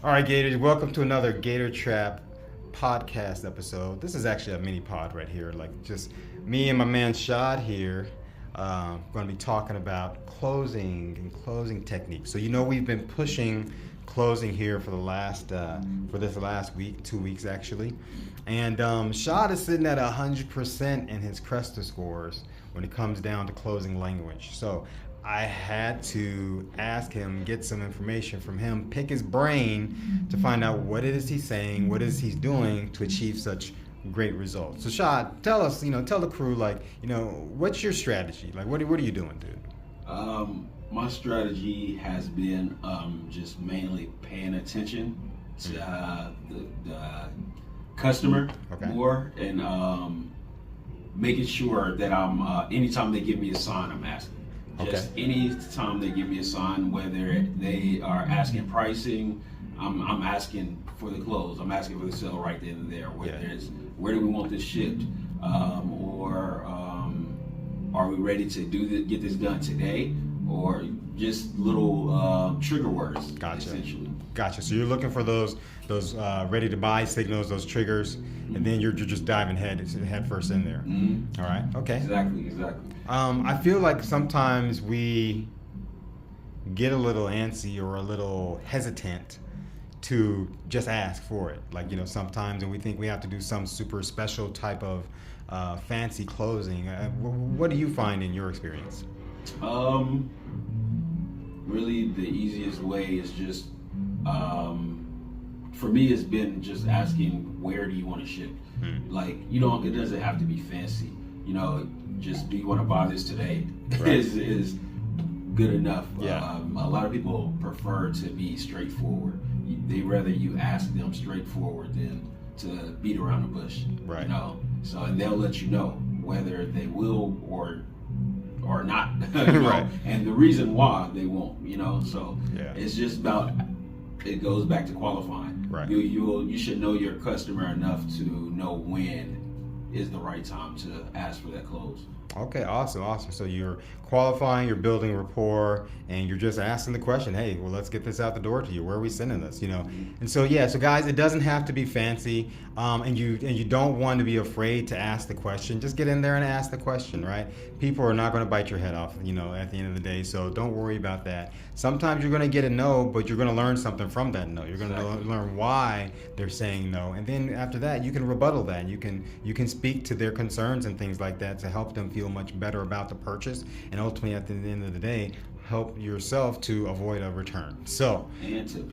All right, Gators, welcome to another Gator Trap podcast episode. This is actually a mini pod right here, like just me and my man Shad here. Going to be talking about closing and closing techniques. So we've been pushing closing here for this last week, 2 weeks actually, and Shad is sitting at 100% in his Cresta scores when it comes down to closing language. So I had to ask him, get some information from him, pick his brain to find out what it is he's saying, what it is he's doing to achieve such great results. So Shad, tell us, tell the crew, what's your strategy? Like, what are you doing, dude? My strategy has been just mainly paying attention to the customer more and making sure that I'm anytime they give me a sign, I'm asking. Just any time they give me a sign, whether they are asking pricing, I'm asking for the close. I'm asking for the sale right then and there. Whether it's where do we want this shipped, or are we ready to get this done today, or just little trigger words. Essentially. Gotcha. So you're looking for those ready to buy signals, those triggers, and then you're just diving head first in there. Mm-hmm. All right. Okay. Exactly. I feel like sometimes we get a little antsy or a little hesitant to just ask for it. Like, sometimes, and we think we have to do some super special type of fancy closing. What do you find in your experience? Really, the easiest way is just, for me, it's been just asking, where do you want to ship? Like, it doesn't have to be fancy. Just, do you want to buy this today? Right. is good enough. Yeah. A lot of people prefer to be straightforward. They rather you ask them straightforward than to beat around the bush. Right. So, and they'll let you know whether they will or not. Right. And the reason why they won't. So yeah. It's just about. It goes back to qualifying. Right. You should know your customer enough to know when is the right time to ask for that close. Okay, awesome. So you're qualifying, you're building rapport, and you're just asking the question, hey, well, let's get this out the door to you. Where are we sending this? And so guys, it doesn't have to be fancy, and you don't want to be afraid to ask the question. Just get in there and ask the question, right? People are not going to bite your head off, at the end of the day. So don't worry about that. Sometimes you're going to get a no, but you're going to learn something from that no. You're going to learn why they're saying no, and then after that, you can rebuttal that. You can speak to their concerns and things like that to help them feel much better about the purchase, and ultimately at the end of the day help yourself to avoid a return. So and to